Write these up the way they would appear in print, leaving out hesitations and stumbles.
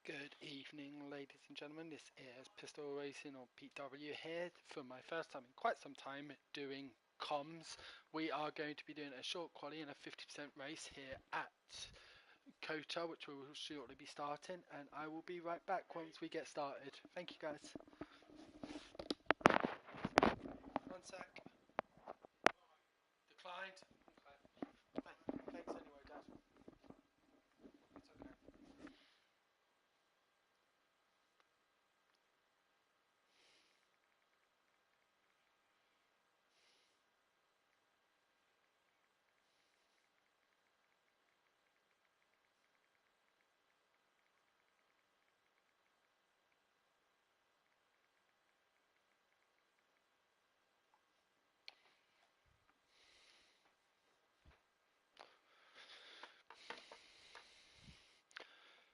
Good evening, ladies and gentlemen. This is Pistol Racing, or Pete W, here for my first time in quite some time doing comms. We are going to be doing a short quali and a 50% race here at COTA, which we will shortly be starting, and I will be right back once we get started. Thank you, guys. 1 sec. Declined. Okay. Thanks anyway, Dad. It's okay.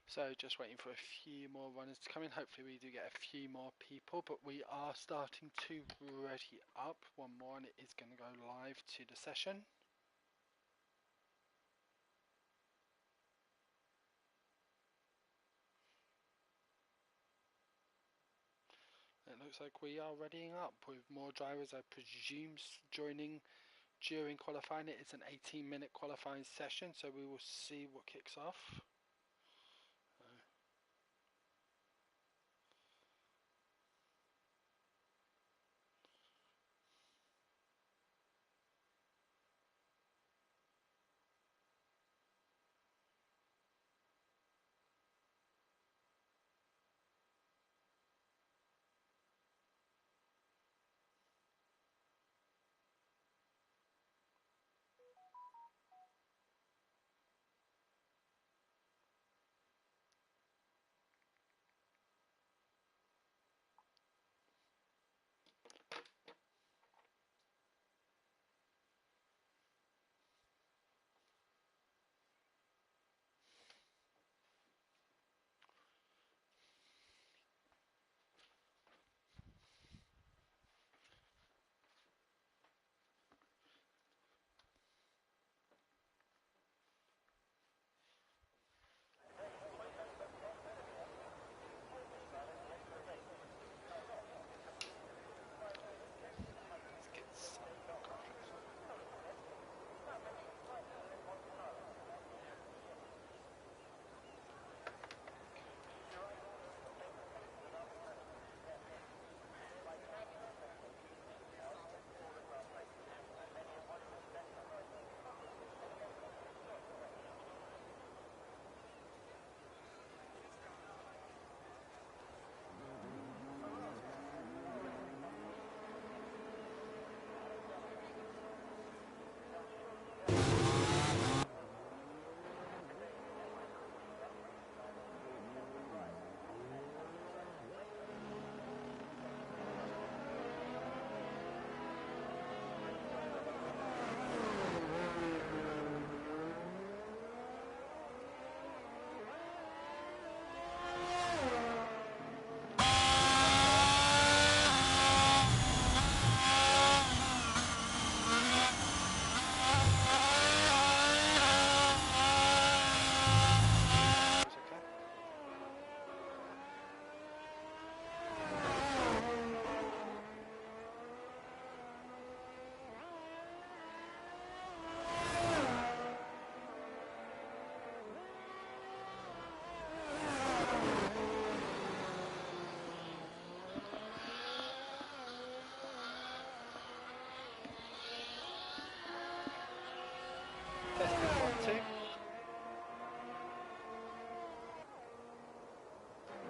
So just waiting for a few more runners to come in. Hopefully we do get a few more people, but we are starting to ready up. One more and it is going to go live to the session. It looks like we are readying up with more drivers, I presume, joining during qualifying. It is an 18-minute qualifying session, so we will see what kicks off.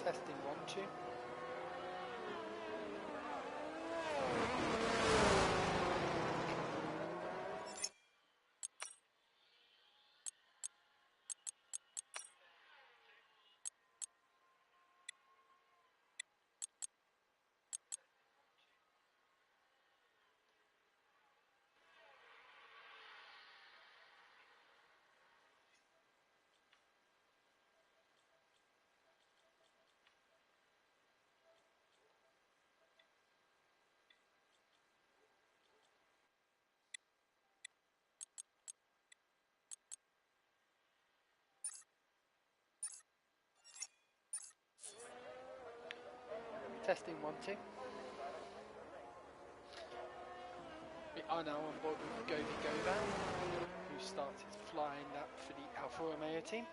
Testing 1, 2. Testing 1, 2. We are now on board with Govi Govan, who starts his flying lap for the Alfa Romeo team.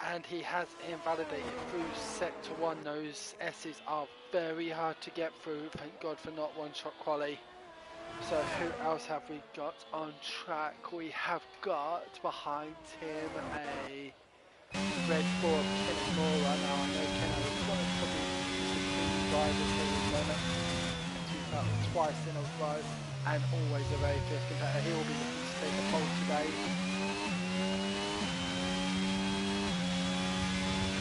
And he has invalidated through sector 1. Those S's are very hard to get through. Thank God for not one-shot quali. So who else have we got on track? We have got behind him a Red Bull of Kenny Moore. Now I know Kenny was one of probably the drivers here in NOMEX, twice in a row, and always a very fierce competitor. He will be looking to take the pole today.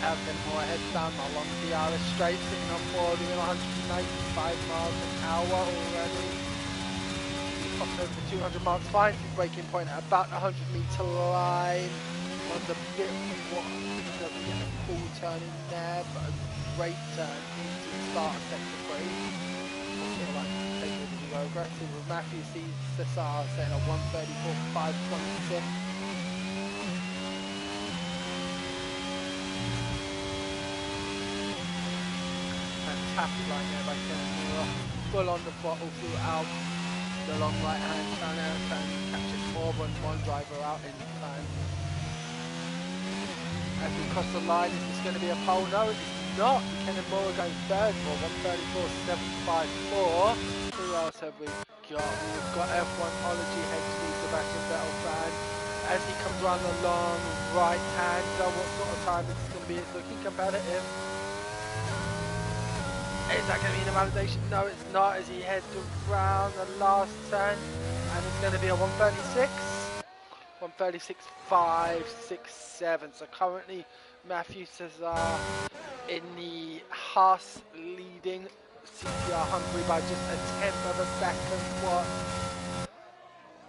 Kenny Moore heads down along the DRS straight, sitting on board doing 195 miles an hour already. He popped over the 200 marks, finds his braking point at about the 100-metre line. On the bit what doesn't get a full turn in there, but a great turn into the start of sector 3. I feel like taking it to go aggressive with Matthew Cesar setting at 134.526. Fantastic line there by Kenny Moore, full on the throttle throughout the long right hand turn there, and catching more than one driver out in time. As we cross the line, is this going to be a pole? No, it's not. Kenny Moore going third for 134.754. Who else have we got? We've got F1ology head to Sebastian Vettel fan. As he comes around the long right hand, what sort of time is this going to be? It's looking competitive. Is that going to be an invalidation? No, it's not, as he heads around the last turn, and it's going to be a 136. 136.567. So currently Matthew Cesar in the Haas leading CTR Hungary by just a tenth of a second. What?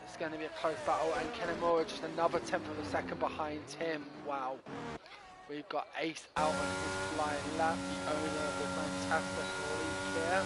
It's going to be a close battle, and Kenny Moore just another tenth of a second behind him. Wow. We've got Ace out on his flying lap, the owner of the fantastic league here.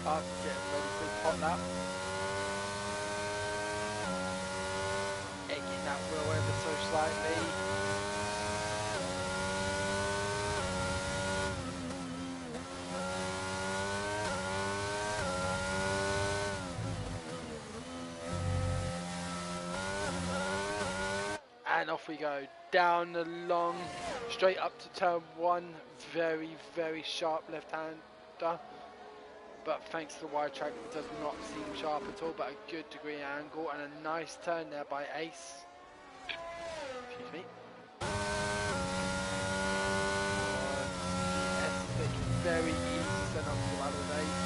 Up, getting ready for his hot lap. Egging that wheel ever so slightly. And off we go, down the long, straight up to turn 1, very, very sharp left-hander. But thanks to the wide track, it does not seem sharp at all, but a good degree angle and a nice turn there by Ace. Excuse me. Very easy send off to Ace.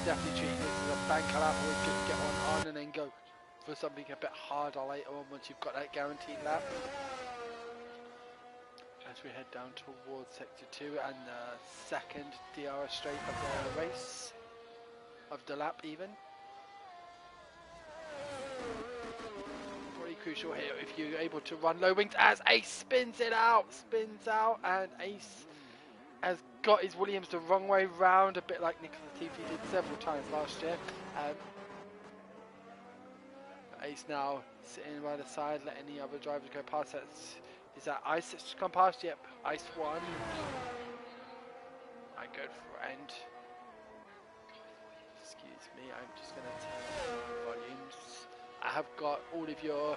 Definitely treating this as a banker lap, or just get one on and then go for something a bit harder later on once you've got that guaranteed lap. As we head down towards sector 2 and the second DRS straight of the race. Of the lap even. Pretty crucial here if you're able to run low wings as Ace spins out, and Ace has got his Williams the wrong way round, a bit like Nicolas Latifi did several times last year. Ace now sitting by the side, letting the other drivers go past. Is that Ice that's come past? Yep, Ice 1. My good friend. Excuse me, I'm just going to turn up the volumes. I have got all of the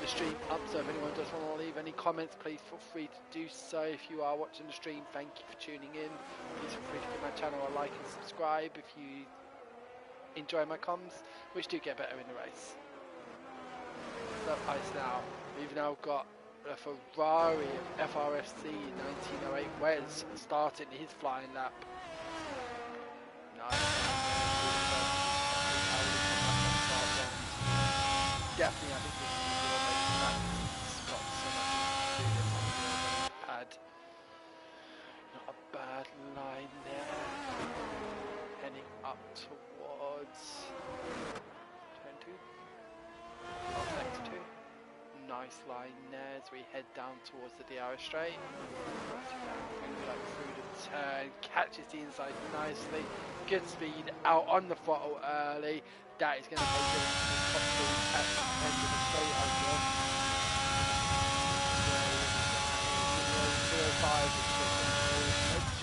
stream up, so if anyone does want to leave any comments, please feel free to do so. If you are watching the stream, thank you for tuning in. Please feel free to give my channel a like and subscribe if you enjoy my comms, which do get better in the race. So ice now. We've now got a Ferrari of FRFC 1908 Wes starting his flying lap. Nice. Definitely, I think this is the wheel base. It's got so much to do this on the wheel base pad. Not a bad line there. Heading up towards turn 2. Up next 2. Nice line there as we head down towards the DRS straight. Like through the turn, catches the inside nicely. Good speed out on the throttle early. That is going to take it to the top speed at the end of the straight as well.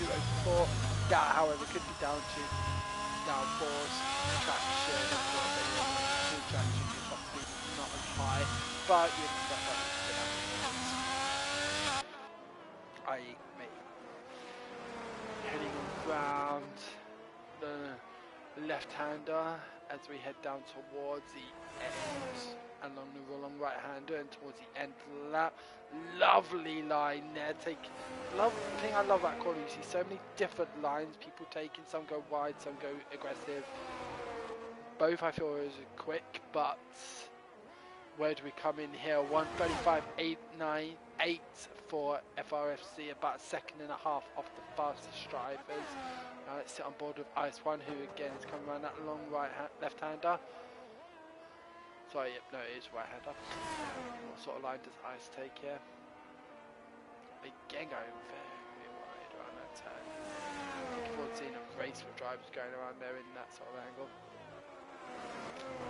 205, 204. That, however, could be down to downforce, traction, full traction. Your top speed is not as high, but you expect that to happen. I.e., me. Heading around the left-hander as we head down towards the end, along the long right-hander and towards the end of the lap. Lovely line there. The thing I love about corner, you see so many different lines people taking. some go wide, some go aggressive. Both I feel is quick, but where do we come in here? 1:35.898 for FRFC, about a second and a half off the fastest drivers. Now let's sit on board with Ice One, who again is coming around that long left-hander. Sorry, yep, no, it is right-hander. What sort of line does Ice take here? Again going very wide around that turn. Looking forward to seeing a race with drivers going around there in that sort of angle.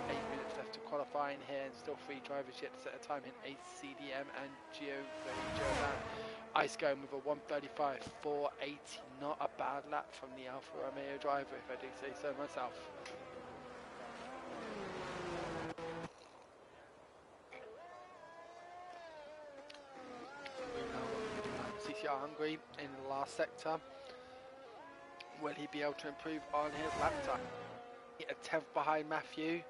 8 minutes left to qualify in here, and still 3 drivers yet to set a time in ACDM and Giovan. Ice going with a 1:35.480, not a bad lap from the Alfa Romeo driver, if I do say so myself. CCR Hungary in the last sector. Will he be able to improve on his lap time? A 10th behind Matthew.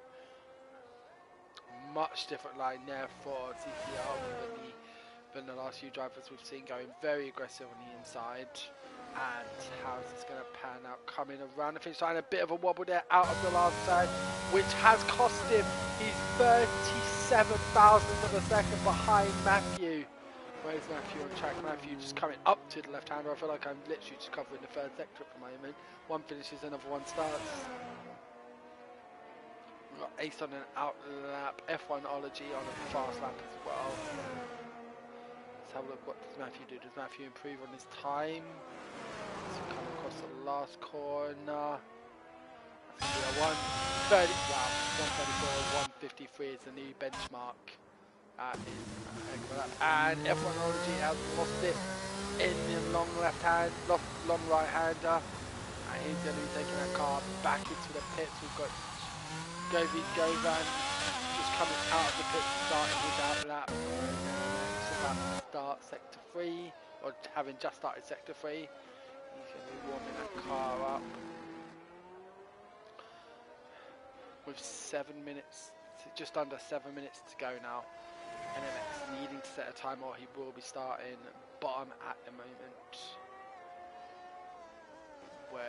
Much different line there for CCR than the last few drivers we've seen, going very aggressive on the inside. And how's this going to pan out? Coming around the finish line, a bit of a wobble there out of the last turn, which has cost him. He's 37 thousandths of a second behind Matthew. Where's Matthew on track? Matthew just coming up to the left-hander. I feel like I'm literally just covering the third sector at the moment. One finishes, another one starts. We've got Ace on an out lap, F1ology on a fast lap as well. Let's have a look, what does Matthew do? Does Matthew improve on his time? So come across the last corner. That's going to be a 1:30, wow, 1:34, 1:53 is the new benchmark. That is a heck of a lap. And F1ology has lost it in the long long right-hander. And he's going to be taking that car back into the pits. We've got Giovan just coming out of the pit, starting his out lap. It's about to start sector 3, or having just started sector 3. He's going to be warming that car up. With 7 minutes, just under 7 minutes to go now. NOMEX needing to set a time, or he will be starting bottom at the moment. Where,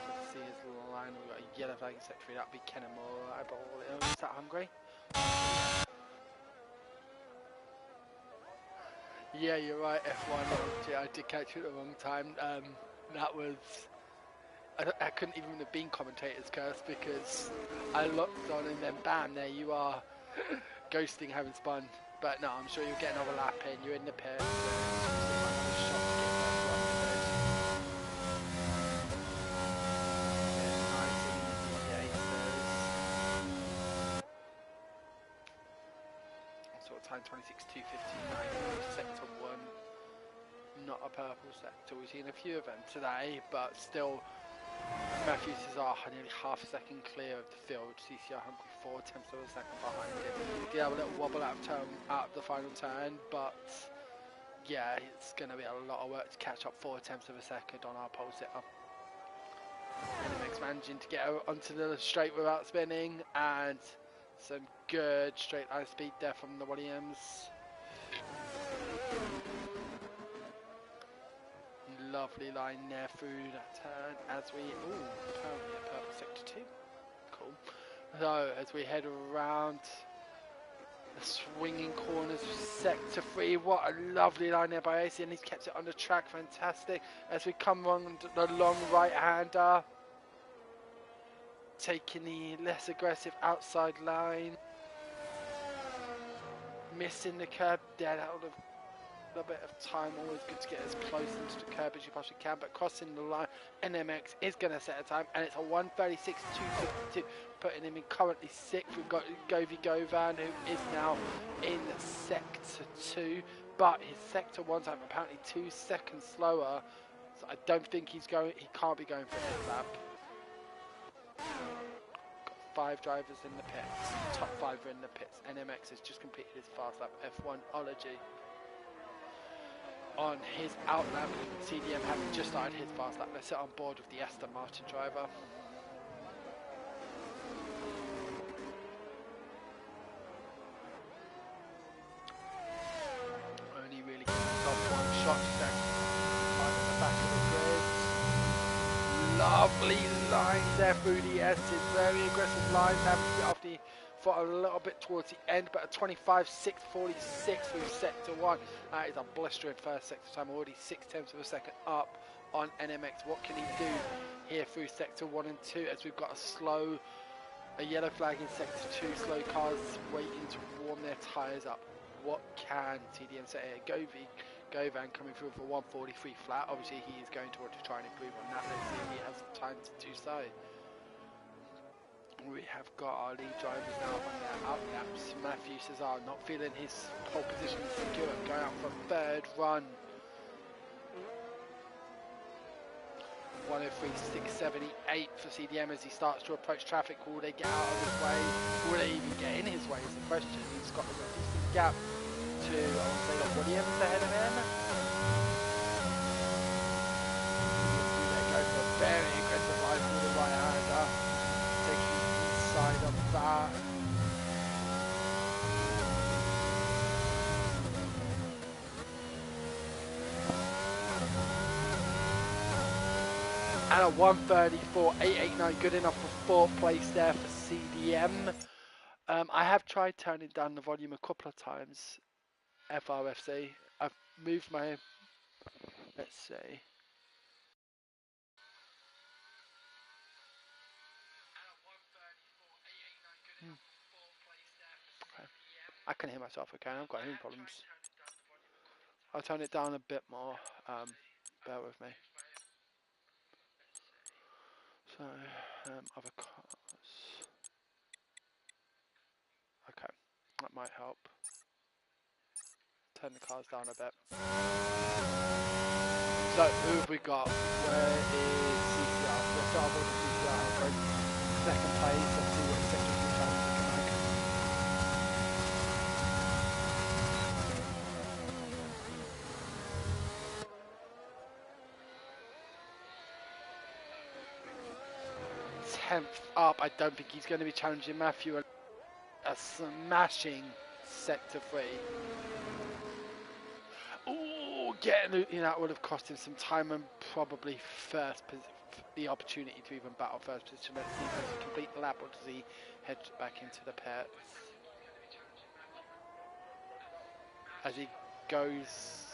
let's see his line, we've got a yellow flag in sector 3, that'll be Kennemore. Is that Hungary? Yeah, you're right, F1. I did catch it at the wrong time. That was... I couldn't even have been commentator's curse, because I locked on and then bam, there you are. Ghosting having spun. But no, I'm sure you'll get another lap in. You're in the pit. Sort of time 26:2:59. Sector 1. Not a purple sector. We've seen a few of them today, but still. Matthews is nearly half a second clear of the field. CCR Hungary 4/10 of a second behind him. Did have a little wobble out of the final turn, but yeah, it's going to be a lot of work to catch up 4/10 of a second on our pole sitter. NOMEX managing to get onto the straight without spinning, and Some good straight line speed there from the Williams. Lovely line there through that turn as we, apparently a purple sector 2. Cool. So as we head around the swinging corners of sector 3, what a lovely line there by AC, and he's kept it on the track, fantastic. As we come on the long right hander, taking the less aggressive outside line, missing the curb dead out of a little bit of time. Always good to get as close into the curb as you possibly can, but crossing the line, NOMEX is going to set a time, and it's a 1:36.252, putting him in currently 6th. We've got Govan, who is now in sector 2, but his sector 1 time apparently 2 seconds slower, so I don't think he can't be going for his lap. Got 5 drivers in the pits, top 5 are in the pits. NOMEX has just completed his fast lap, F1ology. On his out lap, CDM having just started his fast lap. Let's sit on board with the Aston Martin driver. Only really got one shot there on the back of the grid. Lovely line there through the S's. Very aggressive line after he fought a little bit towards the end, but a 25.646 through sector 1. That is a blistering first sector time, already 0.6 of a second up on NOMEX. What can he do here through sector 1 and 2 as we've got a yellow flag in sector 2, slow cars waiting to warm their tyres up. What can TDM say here? Govan coming through for 1:43 flat. Obviously he is going to want to try and improve on that. Let's see if he has time to do so. We have got our lead drivers now on their out laps. Matthew Cesar not feeling his pole position secure, going out for a 3rd run. 1:03.678 for CDM as he starts to approach traffic. Will they get out of his way? Will they even get in his way is the question. He's got a decent gap to, I want to say, the Williams ahead of him. They go for a very aggressive line through the right hander, taking side of that. And a 1:34.889, good enough for 4th place there for CDM. I have tried turning down the volume a couple of times. FRFC. I've moved my, let's see. Okay. I can hear myself okay, I've got hearing problems. I'll turn it down a bit more, bear with me. So, other cars. Okay, that might help. Turn the cars down a bit. So, who have we got? Where is CCR? Let's start with CCR. Second place, let's see what second two times we can make. Up, I don't think he's going to be challenging Matthew. A smashing sector 3. Ooh, getting that would have cost him some time and probably the opportunity to even battle first position. Let's see if he can complete the lap, or does he head back into the pits as he goes.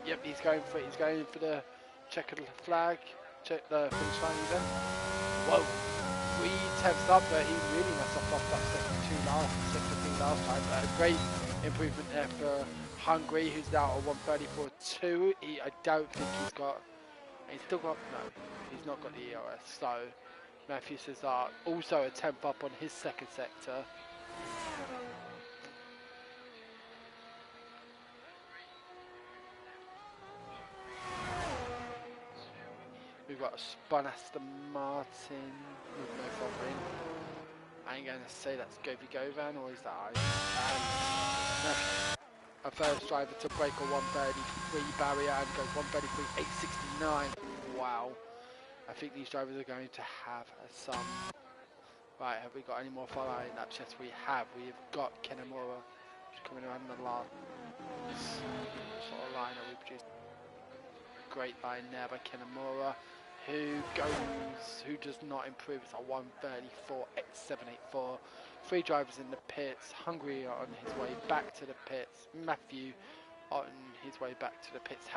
Yep, he's going for it. He's going for the checkered flag. Check the finish line even. Whoa. 3/10 up, but he really messed up off that sector 2 last time. But a great improvement there for Hungary, who's now at 1:34.2. I don't think he's still got, no, he's not got the EOS. So Matthew Cesar also a 10th up on his second sector. We've got a spun Aston Martin with no fault in. I ain't going to say that's Govan, or is that a first driver to break a 1:33 barrier and go 1:33.869. Wow. I think these drivers are going to have some Right, have we got any more following laps? Yes, we have. We've got Kenemura coming around the last sort of line that we produced. Great line there by Kenemura, who does not improve. It's a 1:34.784. 3 drivers in the pits. Hungary on his way back to the pits. Matthew on his way back to the pits.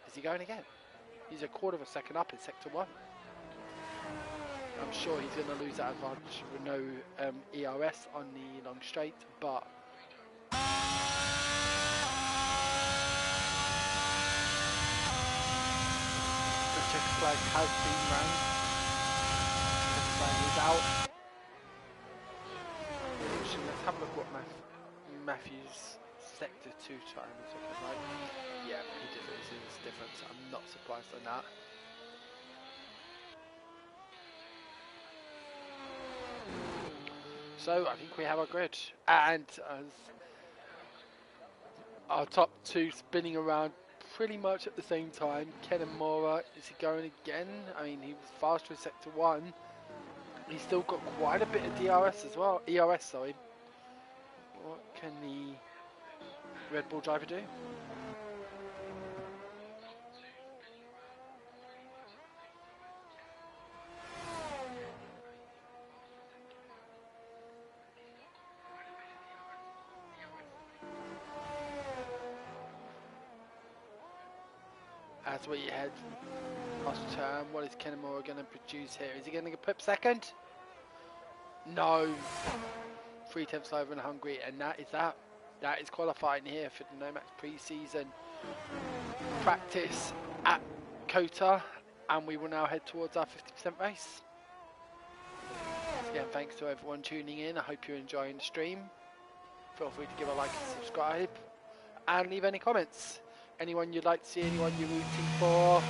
Is he going again? He's a quarter of a second up in sector 1. I'm sure he's going to lose that advantage with no ERS on the long straight, but the checker flag has been run. Checker flag is out. Let's have a look what Matthew's sector 2 time is looking like. Yeah, he did lose his difference. I'm not surprised on that. So I think we have our grid, and our top 2 spinning around pretty much at the same time. Kenemura, is he going again? I mean, he was faster in sector 1. He's still got quite a bit of DRS as well. ERS, sorry. What can the Red Bull driver do? As we head past turn, what is Kenemura going to produce here? Is he going to put second? No. 3 tenths over in Hungary, and that is that. That is qualifying here for the NOMEX pre-season practice at COTA, and we will now head towards our 50% race. Again, thanks to everyone tuning in. I hope you're enjoying the stream. Feel free to give a like and subscribe, and leave any comments. Anyone you'd like to see, anyone you're rooting for.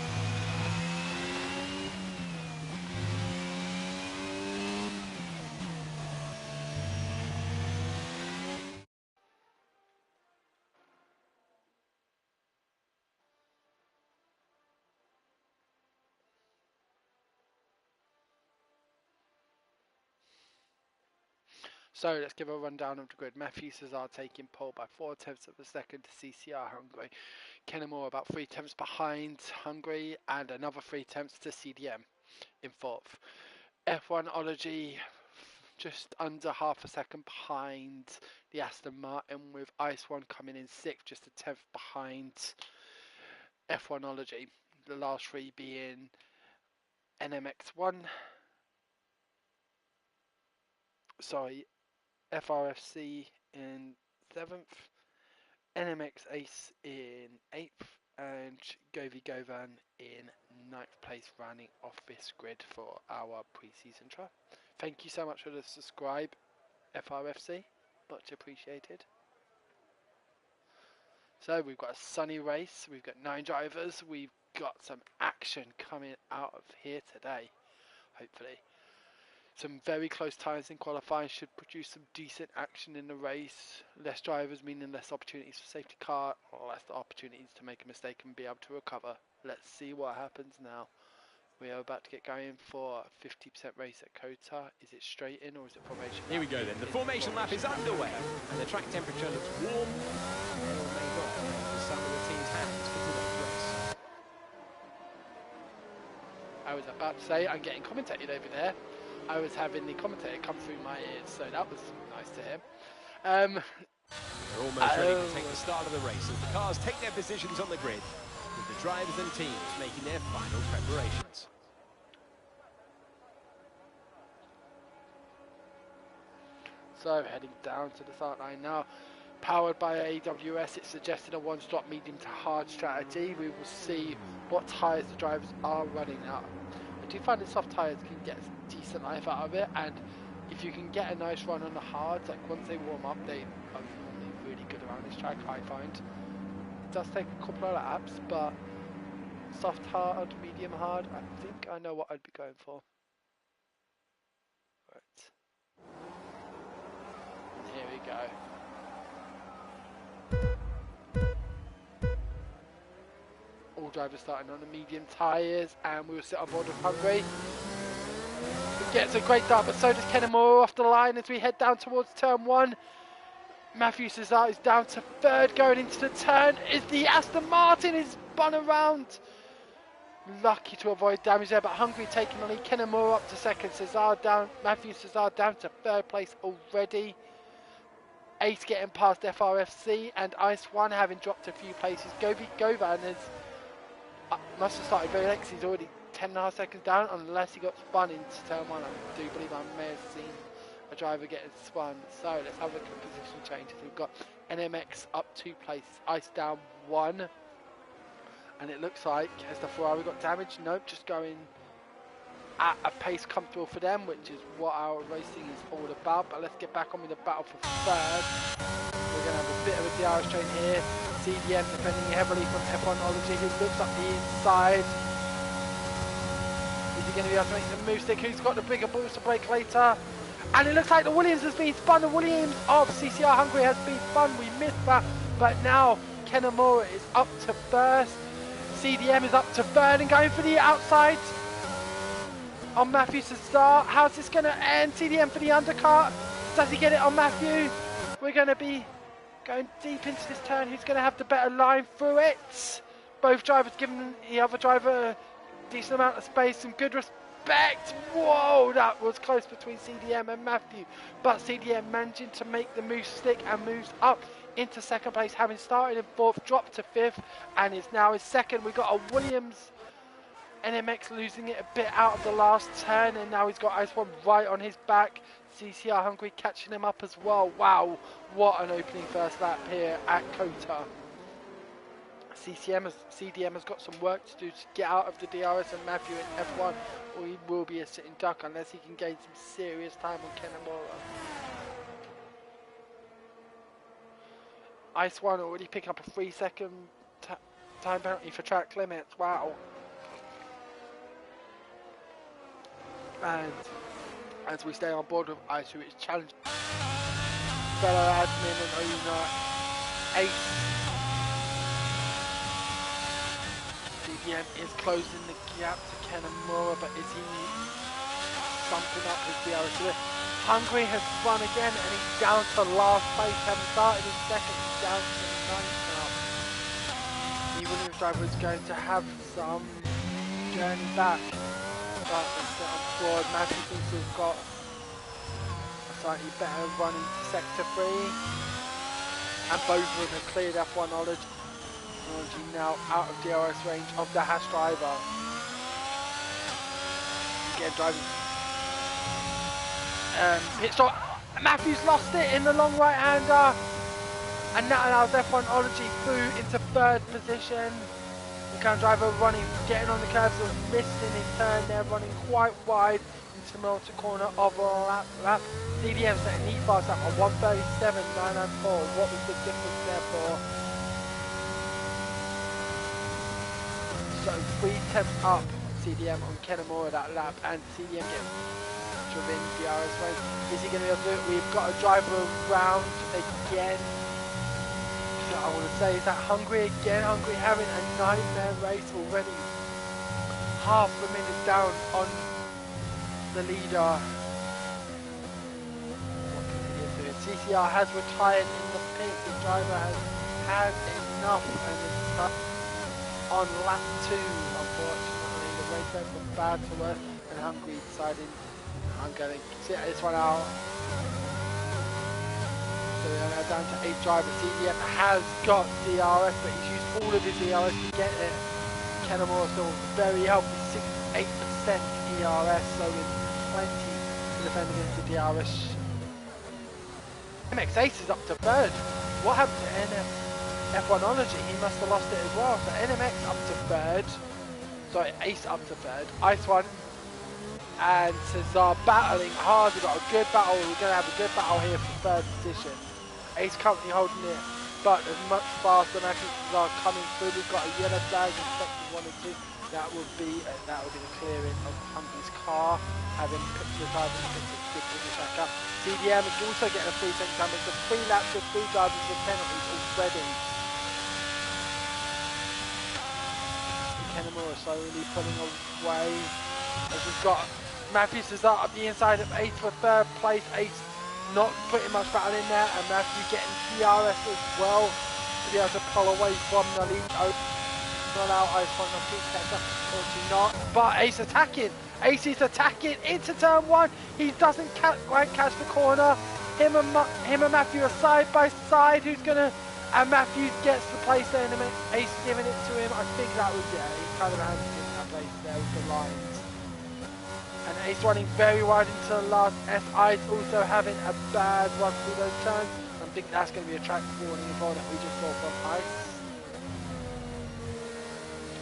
So let's give a rundown of the grid. Matthew Cesar taking pole by 4 tenths of a second to CCR Hungary. Kenemura about 3 tenths behind Hungary, and another 3 tenths to CDM in 4th. F1ology just under half a second behind the Aston Martin, with Ice One coming in 6th, just a 10th behind F1ology. The last 3 being NMX1. Sorry. FRFC in 7th, NMX Ace in 8th, and Govi Govan in 9th place, running off this grid for our pre-season trial. Thank you so much for the subscribe, FRFC, much appreciated. So we've got a sunny race, we've got 9 drivers, we've got some action coming out of here today, hopefully. Some very close times in qualifying should produce some decent action in the race. Less drivers meaning less opportunities for safety car, or less opportunities to make a mistake and be able to recover. Let's see what happens now. We are about to get going for a 50% race at COTA. Is it straight in or is it formation lap? Here we go then. The formation lap is underway and the track temperature looks warm. Well made up for some of the team's hands for today's race. I was about to say, I'm getting commentated over there. I was having the commentator come through my ears, so that was nice to hear. They're almost ready to take the start of the race as the cars take their positions on the grid, with the drivers and teams making their final preparations. So heading down to the start line now. Powered by AWS, it's suggested a 1-stop medium to hard strategy. We will see what tyres the drivers are running out. I do find that soft tyres can get a decent life out of it, and if you can get a nice run on the hards, like once they warm up, they are normally really good around this track, I find. It does take a couple of laps, but soft hard, medium hard, I think I know what I'd be going for. Right. And here we go. All drivers starting on the medium tyres, and we will sit on board with Hungary. gets a great dart, but so does Kennemore off the line as we head down towards turn 1. Matthew Cesar is down to 3rd going into the turn. Is the Aston Martin is spun around. Lucky to avoid damage there, but Hungary taking the lead. Kennemore up to 2nd. Cesar down. Matthew Cesar down to 3rd place already. Ace getting past FRFC and Ice One having dropped a few places. Govan is must have started very late because he's already 10.5 seconds down, unless he got spun into turn 1. I do believe I may have seen a driver getting spun. So let's have a look at position changes. We've got NMX up 2 places, Ice down 1, and it looks like, has the Ferrari got damaged? Nope, just going at a pace comfortable for them, which is what our racing is all about. But let's get back on with the battle for 3rd. We're going to have a bit of a DRS train here. CDM defending heavily from F1ology, who looks up the inside. Is he going to be able to make the move stick? Who's got the bigger balls to break later? And it looks like the Williams has been spun. The Williams of CCR Hungary has been spun. We missed that. But now Kennemura is up to 1st. CDM is up to 3rd and going for the outside on Matthew Cesar. How's this going to end? CDM for the undercut. Does he get it on Matthew? We're going to be going deep into this turn. Who's going to have the better line through it? Both drivers giving the other driver a decent amount of space, some good respect. Whoa, that was close between CDM and Matthew. But CDM managing to make the move stick and moves up into 2nd place, having started in 4th, dropped to 5th, and is now in 2nd. We got a Williams NMX losing it a bit out of the last turn, and now he's got Ice One right on his back. CCR Hungary catching him up as well. Wow, what an opening first lap here at COTA. CDM has got some work to do to get out of the DRS and Matthew in F1, or he will be a sitting duck unless he can gain some serious time on Kennemura. Ice One already picking up a 3-second time penalty for track limits. Wow. And as we stay on board with Ice, who is challenging fellow admin and owner Ace. CDM is closing the gap to Kennemura, but is he something up his DRS? Hungary has spun again and he's down to last place, having started in 2nd, he's down to 9th now. The Williams driver is going to have some journey back. But let's get on board. Matthew thinks we've got a slightly better run into sector 3. And both of them have cleared F1ology now out of DRS range of the Haas driver. Again, driving. Pit stop. Matthew's lost it in the long right-hander. And that allows F1ology through into 3rd position. The current driver running, getting on the curbs and missing his turn there, running quite wide into the middle corner of a lap. CDM setting heat fast up on 1:37.994. What was the difference there for? So 3 tenths up CDM on Kennemura that lap, and CDM gets within DRS range. Is he going to be able to do it? We've got a driver around again. I want to say is that Hungary again. Hungary having a nightmare race already. Half a minute down on the leader. What can he do? CCR has retired in the pit. The driver has had enough and is on lap 2. Unfortunately, the race went from bad to worse, and Hungary decided I'm going to sit this one out. So we are now down to 8 drivers. CDM has got DRS, but he's used all of his DRS to get it. Kennemura still very healthy, 68% ERS, so with plenty to defend against the DRS. MX Ace is up to 3rd. What happened to F1ology? He must have lost it as well. So NMX up to 3rd. Sorry, Ace up to 3rd. Ice One and Cesar battling hard. We've got a good battle. We're going to have a good battle here for 3rd position. Ace currently holding it, but there's much faster. Matthew Cesar coming through. We've got a yellow flag in sections 1 and 2. That would be the clearing of Hungary's car, having put the driver in the pit to finish back up. CDM is also getting a 3-second time. It's a 3 laps with 3 drivers with penalties already. Kennemura slowly pulling away as we've got Matthews is up the inside of Ace for third place. Ace not putting much battle in there, and Matthew getting DRS as well to be able to pull away from the lead. Not out, Ice One on Pete Catcher, unfortunately not. But Ace attacking. Ace is attacking into turn one. He doesn't quite catch the corner. Him and Matthew are side by side. Who's gonna? And Matthews gets the place there in a minute. Ace giving it to him. I think that was it. He kind of handed him that place there with the lines. And Ace running very wide into the last. SI's also having a bad run through those turns. I think that's going to be a track warning involved that we just saw from Ice.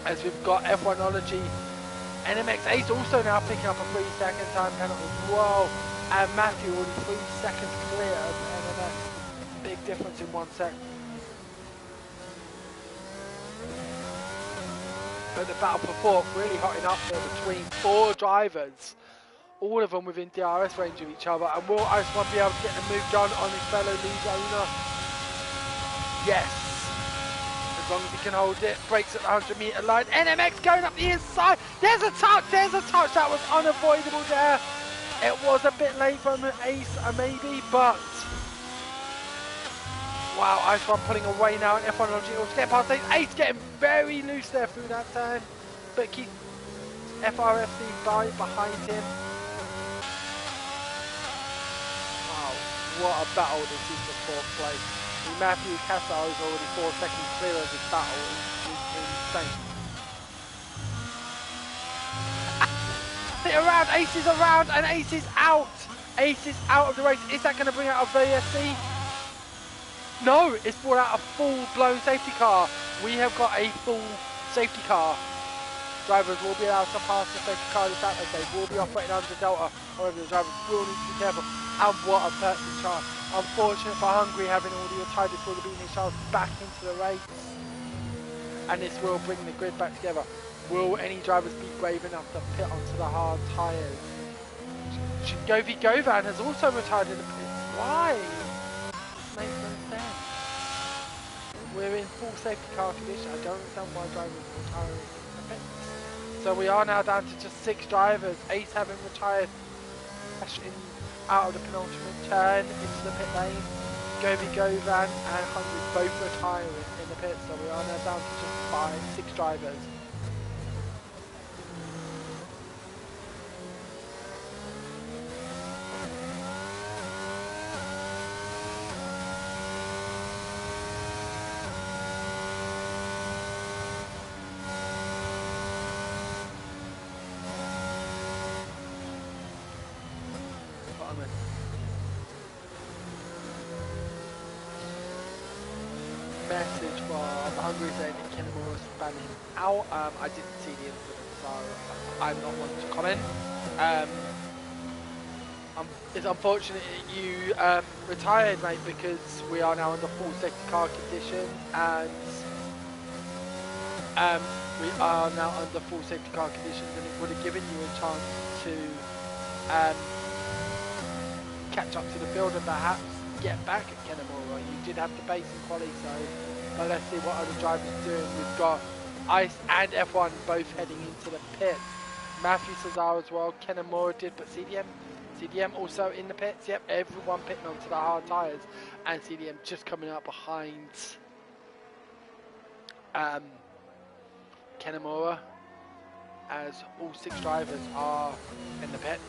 As we've got F1ology. NMX Ace also now picking up a 3-second time penalty. Whoa. And Matthew already 3 seconds clear of NMX. Big difference in 1 second. But the battle for fourth really hotting up there between 4 drivers. All of them within DRS range of each other. And will Ice One be able to get the move done on his fellow lead owner? Yes. As long as he can hold it. Breaks at the 100-meter line. NMX going up the inside. There's a touch. There's a touch. That was unavoidable there. It was a bit late from Ace, maybe, but wow, Ice One pulling away now, and F1ology will get past Ace. Ace getting very loose there through that turn, but keep FRFC behind him. Wow, what a battle this is for fourth place. Matthew Cassar is already 4 seconds clear of this battle. It's insane. Around, Ace is around, and Ace is out. Ace is out of the race. Is that going to bring out a VSC? No, it's brought out a full-blown safety car. We have got a full safety car. Drivers will be allowed to pass the safety car this out. They will be operating under Delta. However, the drivers will need to be careful. And what a perfect chance. Unfortunate for Hungary having already retired before the beating chance back into the race. And this will bring the grid back together. Will any drivers be brave enough to pit onto the hard tyres? Govi Govan has also retired in the pits. Why? This makes no sense. We're in full safety car condition. I don't understand why drivers are retiring in the pits. So we are now down to just 6 drivers. Ace having retired out of the penultimate turn into the pit lane. Govi Govan and Hungary both retiring in the pits. So we are now down to just 6 drivers. Message from Hungary saying that Kennemore was spanning out. I didn't see the incident, so I'm not one to comment. It's unfortunate that you retired, mate, because we are now under full safety car condition, and we are now under full safety car conditions, and it would have given you a chance to catch up to the field and perhaps get back at Kennemore. You did have the base in quali, so but let's see what other drivers are doing. We've got Ice and F1 both heading into the pits. Matthew Cesar as well. Kennemore did, but CDM also in the pits. Yep, everyone pitting onto the hard tyres, and CDM just coming up behind Kennemore, as all 6 drivers are in the pits.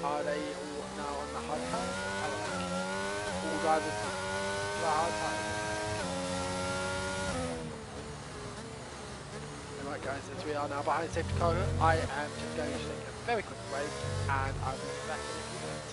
Are they all now on the hard tyres? I don't know. All drivers on the hard tyres. Alright guys, as we are now behind safety car, I am just going to take a very quick break, and I will be back in a few minutes.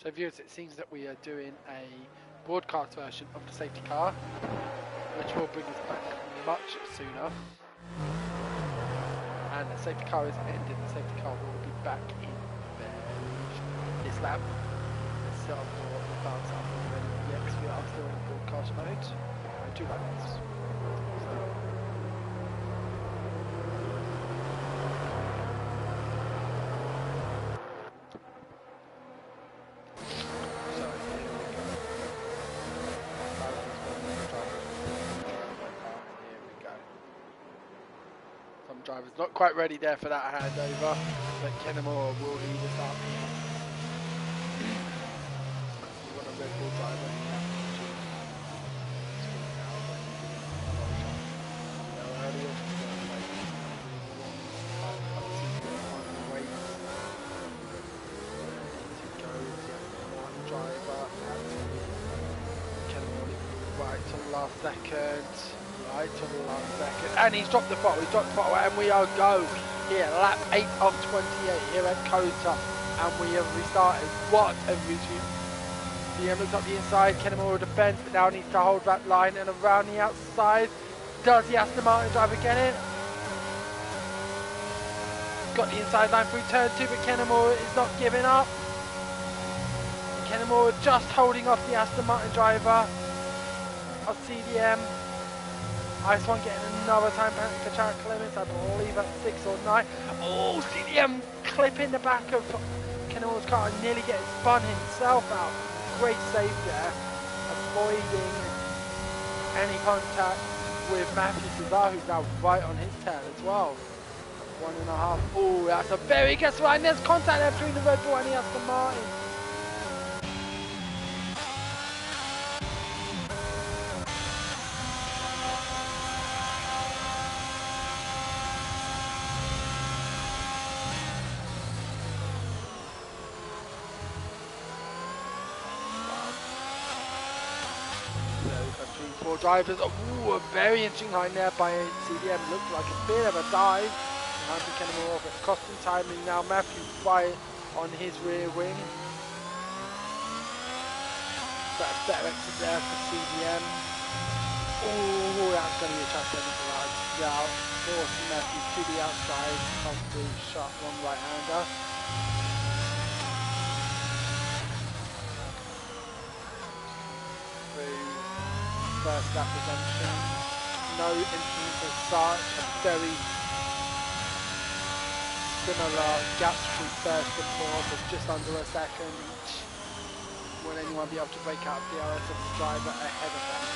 So viewers, it seems that we are doing a broadcast version of the safety car, which will bring us back much sooner. And the safety car is ended. The safety car will be back in this lap. Let's set up for the bounce up already. Yes, we are still in broadcast mode. I do like this. Driver's not quite ready there for that handover, but Kennemore will lead us up here. We've got a Red Bull driver here. Right to the last second. Right to the last second, and he's dropped the throttle, and we are go here, lap 8 of 28 here at COTA, and we have restarted. What a routine. DM looks up the inside, Kennemore defends, but now needs to hold that line, and around the outside, does the Aston Martin driver get it? Got the inside line through turn 2, but Kennemore is not giving up. Kennemore just holding off the Aston Martin driver of CDM. Ice One getting another time penalty for track limits, I believe at 6 or 9. Oh, CDM clipping the back of Kennemore's car and nearly getting spun himself out. Great save there, avoiding any contact with Matthew Cesar, who's now right on his tail as well. 1.5. Oh, that's a very good one. There's contact there between the Red Bull and the Aston Martin. Four drivers. Ooh, a very interesting line there by CDM. Looked like a bit of a dive. Behind Kennemore, but costing timing now. Matthew right on his rear wing. But a better exit there for CDM. Oh, that's going to be a chance for that. Yeah, forcing Matthew to the outside. Come through, sharp one right-hander. First lap resumption, no incidents as such, a very similar gap between first and fourth of just under a second each. Will anyone be able to break out DRS of the driver ahead of them?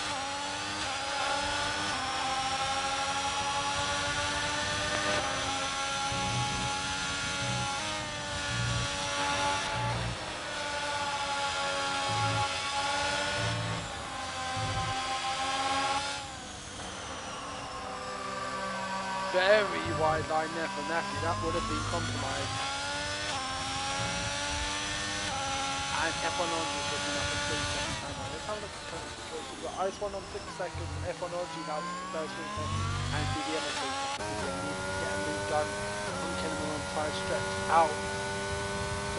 Very wide line there for Matthew, that would have been compromised. And F1 on is looking up at 3 seconds. Let's have a look at the classification. We've got Ice 1 on 6 seconds, F1 on now first movement, and CDM on 3 seconds. CDM needs to get a move done from Kennemore on try stretch out.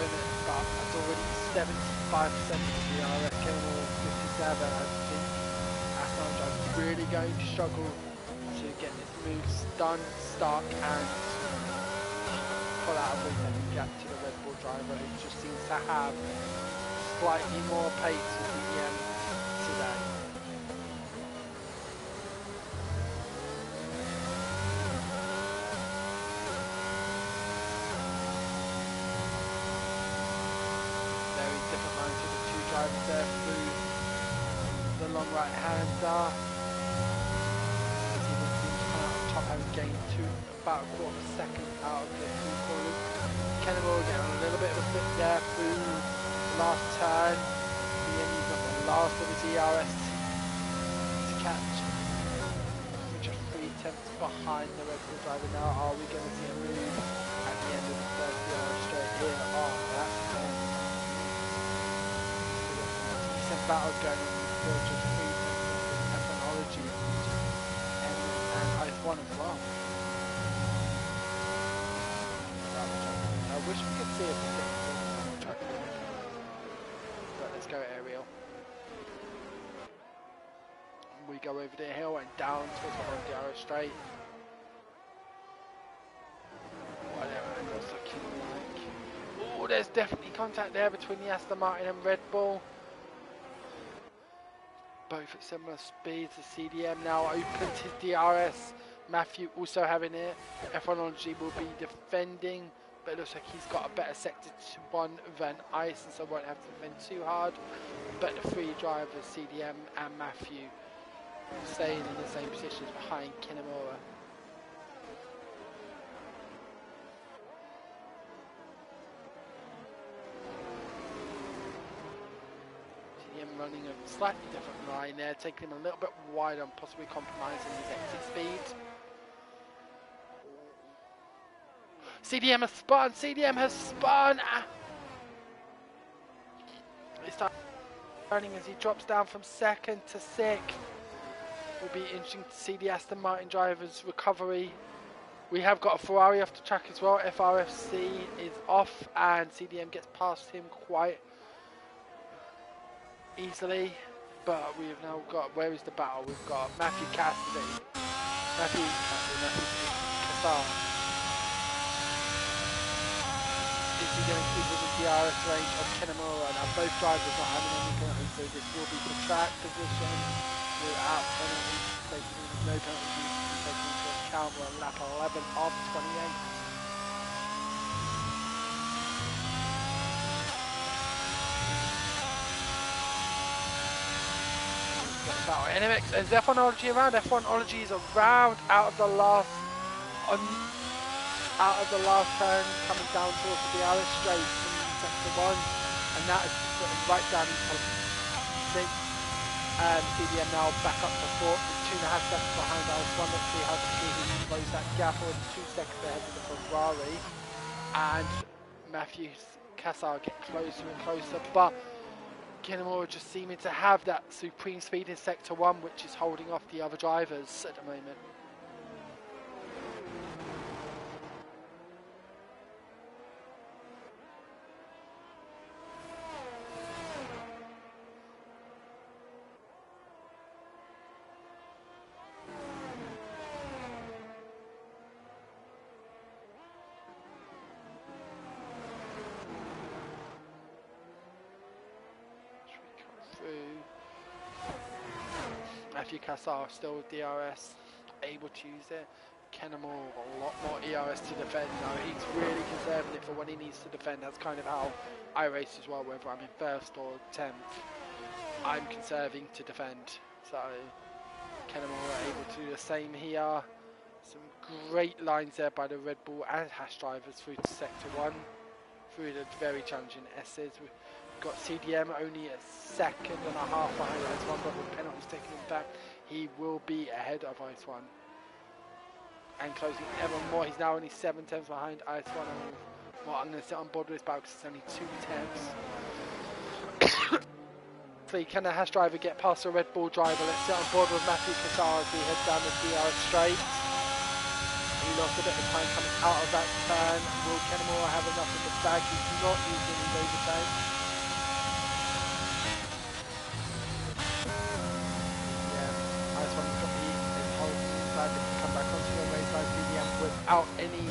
But that's already 75% of the DRS. Kennemore 57. I think Aston Martin is really going to struggle to get this move done, start, and pull out a 3 second gap to the Red Bull driver, who just seems to have slightly more pace with the today. Very different lines with the two drivers there through the long right-hander. Having gained about a quarter of a second out of the three corners. Kennemore getting a little bit of a flip there through the last turn. CDM using up the last of his ERS to catch. We're just 3 tenths behind the Red Bull driver now. Are we going to see a move at the end of the first ERS straight here? Oh, that's decent battle going on in the field, just 3 tenths of F1ology. And Ice 1 as well. I wish we could see if we get track limit. go aerial. We go over the hill and down towards the DRS straight. Whatever it was looking like. Oh, there's definitely contact there between the Aston Martin and Red Bull. Both at similar speeds. The CDM now opens his DRS. Matthew also having it. F1ology will be defending, but it looks like he's got a better sector to 1 than Ice, and so won't have to defend too hard. But the 3 drivers, CDM and Matthew, staying in the same positions behind Kinemura. Running a slightly different line there, taking him a little bit wider and possibly compromising his exit speed. CDM has spun! CDM has spun! He starts running as he drops down from 2nd to 6th. Will be interesting to see the Aston Martin driver's recovery. We have got a Ferrari off the track as well. FRFC is off and CDM gets past him quite easily, but we have now got, where is the battle? We've got Matthew Cassidy, Matthew Cassar. Is he going to keep within the DRS range of Kinemura? Now both drivers not having any penalties, so this will be the track position without penalties. No penalties taken into account. We're on lap 11 of 28. NOMEX is F1ology around. F1ology is around out of the last turn, coming down towards the DRS straight from sector 1, and that is put him right down into 6th. And CDM now back up to 4th, 2.5 seconds behind RS1. Let's see how quickly he can close that gap. Already 2 seconds ahead of the Ferrari, and Matthew Cassar get closer and closer, but Kinemura just seeming to have that supreme speed in sector 1, which is holding off the other drivers at the moment. Matthew Cassar still DRS, able to use it. Kinemura a lot more ERS to defend now. He's really conservative for when he needs to defend. That's kind of how I race as well, whether I'm in 1st or 10th. I'm conserving to defend. So Kinemura able to do the same here. Some great lines there by the Red Bull and Haas drivers through to sector 1, through the very challenging S's. Got CDM only a 2.5 seconds behind IS1, but with penalties taking him back, he will be ahead of IS1 and closing ever more. He's now only 7 tenths behind IS1. Well, I'm going to sit on board with this battle because it's only 2 tenths. So can the Haas driver get past the Red Bull driver? Let's sit on board with Matthew Cassar as he heads down the DRS straight. He lost a bit of time coming out of that turn. Will Kinemura have enough in the bag? He's not using his overtake. Without any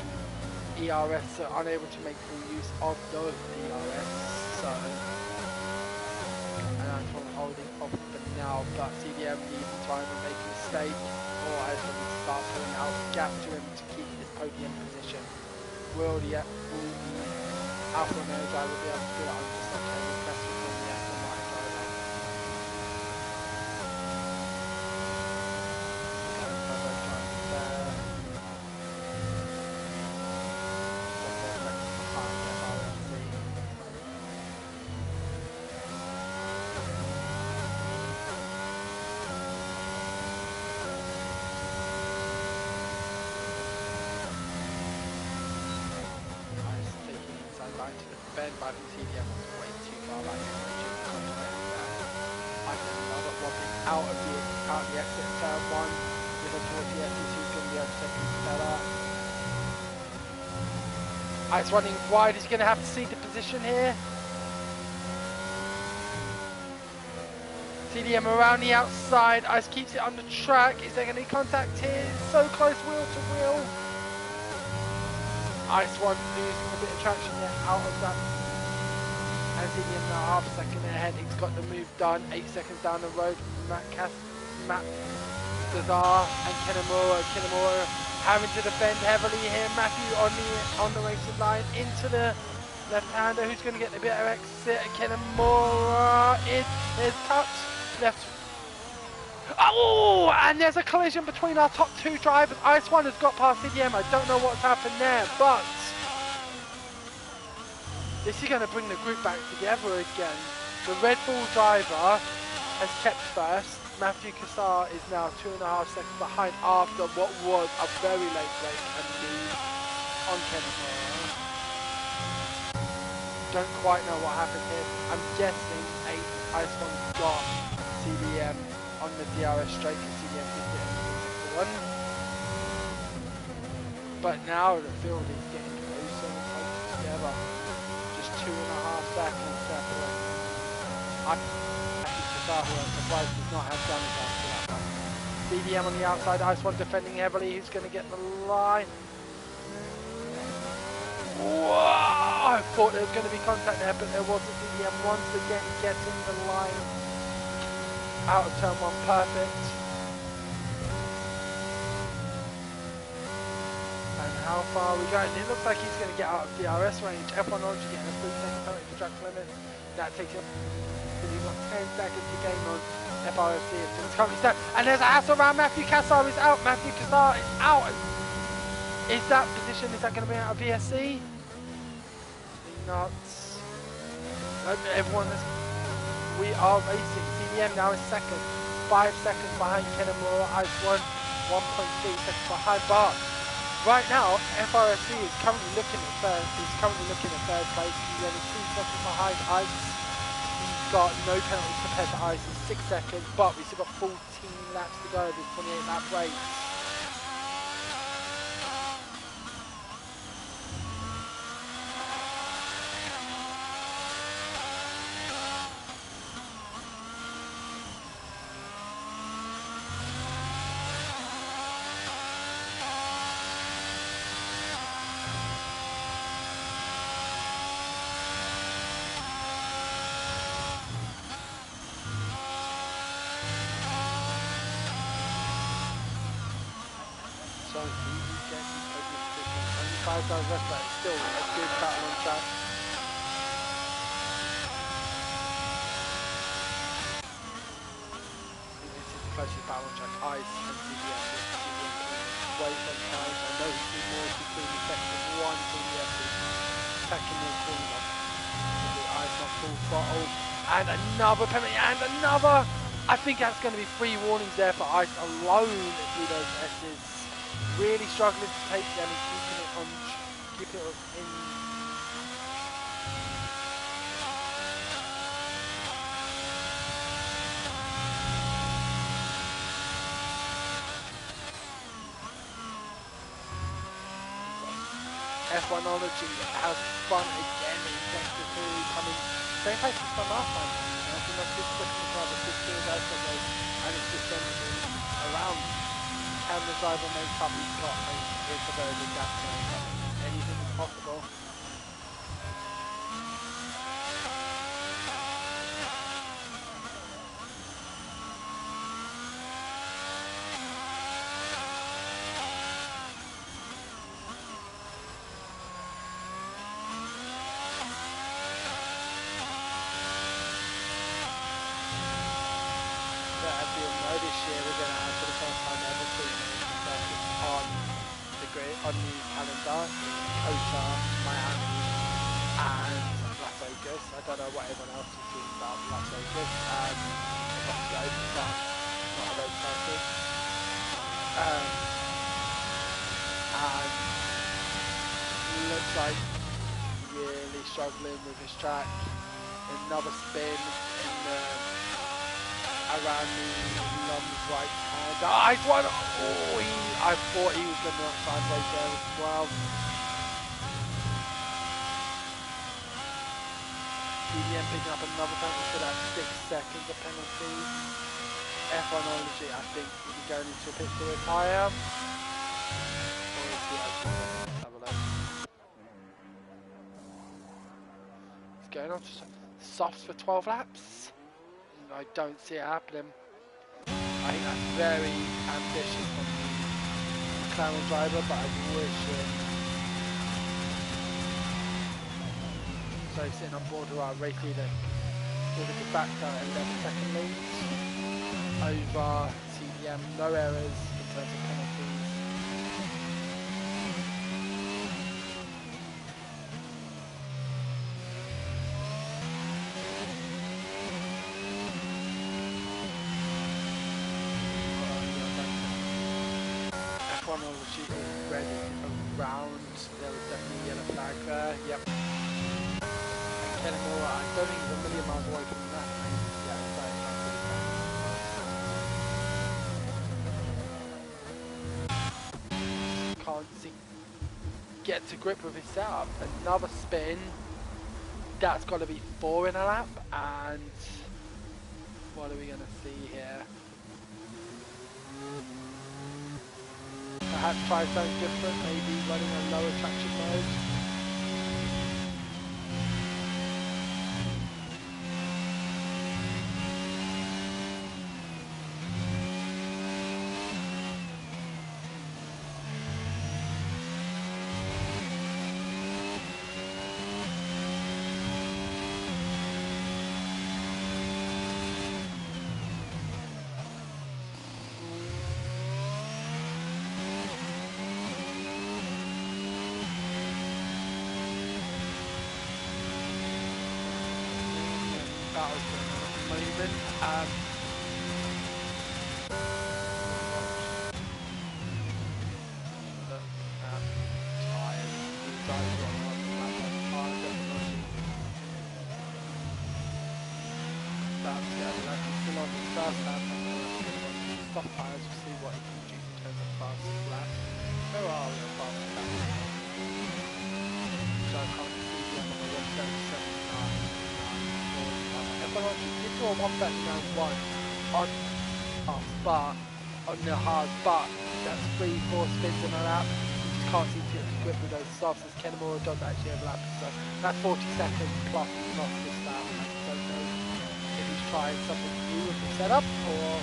ERS, so unable to make full use of those ERS. So, and I'm holding off for now, but CDM needs time to make a mistake, or as we start pulling out the gap to him to keep his podium position. Will the Alpha Romeo driver be able to do it? I'm just okay with pressing from the Aston Martin driver. But CDM was way too far back. I can love it wobbling out of the exit turn 1 with a towards the exit, who's going to be able to take it better. It's running wide. He's going to have to see the position here. CDM around the outside. Ice keeps it on the track. Is there going to be contact here? So close, wheel to wheel. Ice one losing a bit of traction there out of that. And CDM now half a second ahead. He's got the move done. 8 seconds down the road. Matt Dazar and Kinemura. Kinemura having to defend heavily here. Matthew on the racing line into the left-hander. Who's going to get the better exit? Kinemura is touch left. Oh, and there's a collision between our top two drivers. Ice One has got past CDM. I don't know what's happened there, but this is going to bring the group back together again. The Red Bull driver has kept first. Matthew Cassar is now 2.5 seconds behind after what was a very late break and lead on Kinemura. Don't quite know what happened here. I'm guessing Ice One got CDM on the DRS straight because CDM did get into one. But now the field is getting closer and closer together. Just 2.5 seconds separate. I'm surprised does not have damage after that one. CDM on the outside, Ice One defending heavily. Who's going to get the line? Whoa! I thought there was going to be contact there, but there wasn't. CDM once again getting the line out of turn one, perfect. And how far are we going? It looks like he's going to get out of DRS range. F1 Orange getting a 3-second penalty for track limit. That takes him. He's got 10 seconds to gain on FRFC. It's currently set. And there's a hassle around. Matthew Cassar is out. Matthew Cassar is out. Is that position, is that going to be out of VSC? Not. Everyone is. We are racing. CDM now is second. 5 seconds behind Kinemura. Ice One 1.3 seconds behind Bart. Right now, FRFC is currently looking at third. He's currently looking at third place. He's only 2 seconds behind Ice. Got no penalties compared to Ice in 6 seconds, but we've still got 14 laps to go of this 28 lap race. So he gets his opening position. Only 5 guys left, but it's still a good battle on track. This is the closest battle on track. Ice and CDM. CDM wait on time. I know he's been more between the sector 1 CDM is taking more corner. The Ice not full throttle. And another penalty and another. I think that's going to be 3 warnings there for Ice alone through those S's. Really struggling to take them and keeping it on, keeping it in. F1ology has fun again in sector 2, coming same place as fun last time. I think that's just pushing the car the 6 years and it's just around. Can the driver make up? He's got it's a very good gap to make up. Anything is possible. As we all know, this year we're going to have for the first time ever 3 circuits on the grid, on the calendar in COTA, Miami and Las Vegas. I don't know what everyone else is feeling about Las Vegas. I've got to go, but not a road circuit. And looks like really struggling with his track. Another spin in the around the Lum's right hand. Ice One! Oh, I thought he was going to knock sideways there as well. CDM picking up another penalty, so that's 6 seconds of penalty. F1ology, I think, is he going into a pit to retire? Or is he actually going to have a look? He's going on to softs for 12 laps? I don't see it happening. I think that's very ambitious from the McLaren driver, but I wish so sitting on board with our race leader with a de facto 11-second lead over CDM, no errors in terms of penalties. F1 already around, there was definitely a yellow flag there, yep. And Kennemore, I don't think he's a million miles away from that. Yeah, can't see, get to grip with his setup. Another spin, that's got to be 4 in a lap, and what are we going to see here? Perhaps try something different, maybe running a lower traction mode. Battles going on at the moment. Look at tyres. The tyres are on the lap on tyres definitely. About to get over that. He's still on his first lap. Soft tyres, we'll see what he can produce in terms of fastest lap. Where are we on fastest lap? So I can't see the other one. 1:37.9. F1 did do a 1:39.1 on off, but on the hard, but that's 3-4 spins in a lap. You just can't seem to get to grip with those softs as Kennemore does actually overlap. So that's 40 seconds plus he's lost this lap. I don't know if he's trying something new with the setup or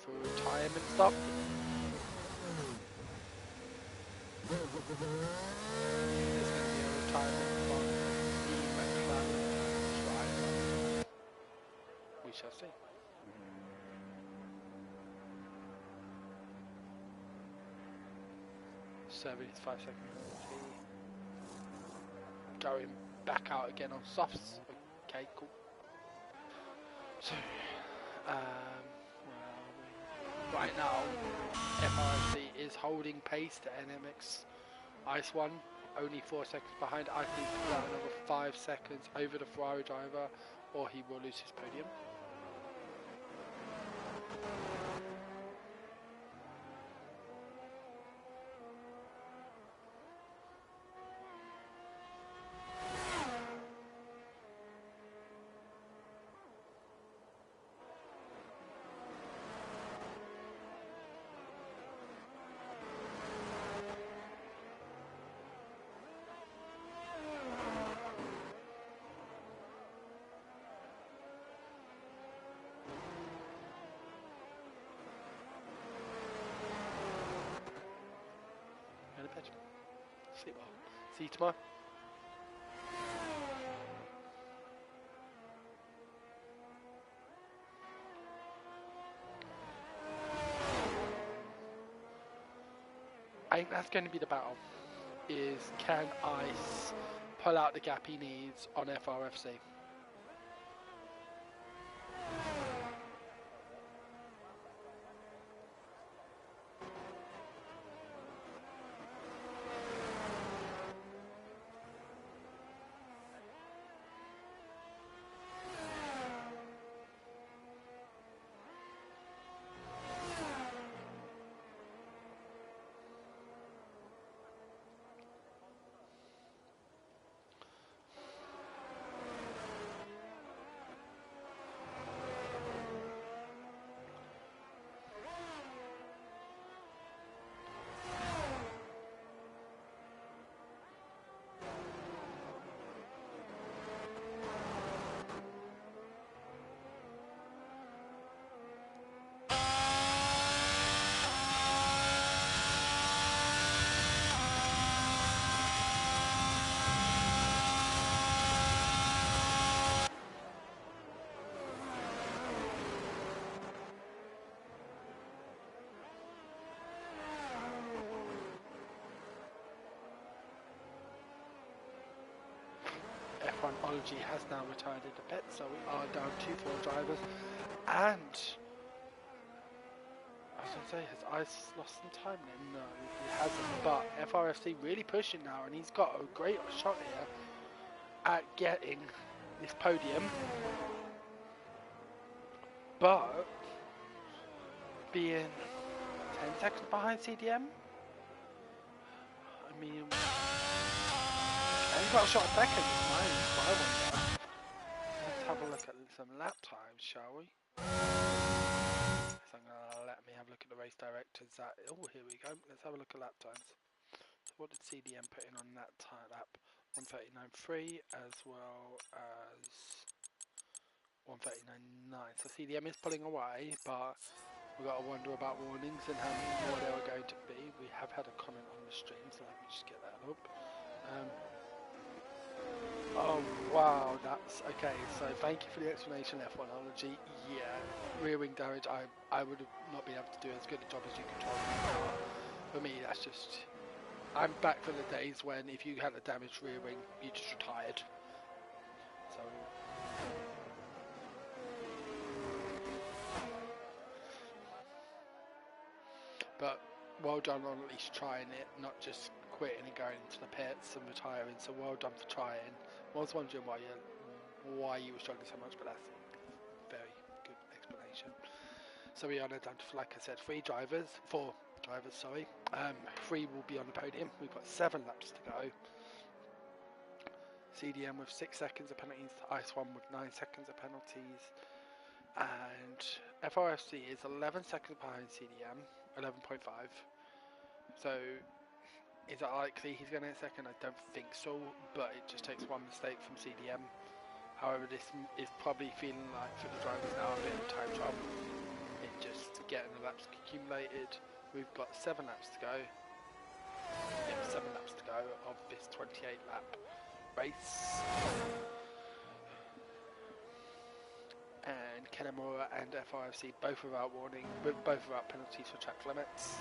for retirement stop. There's going to be a retirement from the McLaren driver. We shall see. serving his 5-second penalty. Going back out again on softs. Okay, cool. So, where are we? Right now, FRC is holding pace to NMX Ice 1. Only 4 seconds behind. I think he's got another 5 seconds over the Ferrari driver, or he will lose his podium. Sleep well. See you tomorrow. I think that's going to be the battle. Is can Ice pull out the gap he needs on FRFC? F1ology has now retired in the pit, so we are down to 4 drivers. And I was going to say, has Ice lost some time then? No, he hasn't. But FRFC really pushing now, and he's got a great shot here at getting this podium. But being 10 seconds behind CDM, I mean, he's got a shot a second. What I wonder. Let's have a look at some lap times, shall we? So I'm gonna let me have a look at the race directors. Oh, here we go. Let's have a look at lap times. So what did CDM put in on that lap? 1:39.3 as well as 1:39.9. So CDM is pulling away, but we've got to wonder about warnings and how many more there are going to be. We have had a comment on the stream, so let me just get that up. Oh wow, that's okay. So thank you for the explanation, F1ology. Yeah, rear wing damage. I would have not been able to do as good a job as you control the car. For me, that's just. I'm back for the days when if you had a damaged rear wing, you just retired. So. But well done on at least trying it, not just quitting and going into the pits and retiring. So well done for trying. I was wondering why you were struggling so much, but that's a very good explanation. So we are now down to, like I said, 4 drivers, sorry. 3 will be on the podium. We've got 7 laps to go. CDM with 6 seconds of penalties, Ice 1 with 9 seconds of penalties, and FRFC is 11 seconds behind CDM, 11.5. So is it likely he's going to get second? I don't think so, but it just takes one mistake from CDM. However, this is probably feeling like for the drivers now a bit of time trouble in just getting the laps accumulated. We've got 7 laps to go. Yeah, 7 laps to go of this 28 lap race. And Kenamura and FRFC both without warning, both without penalties for track limits.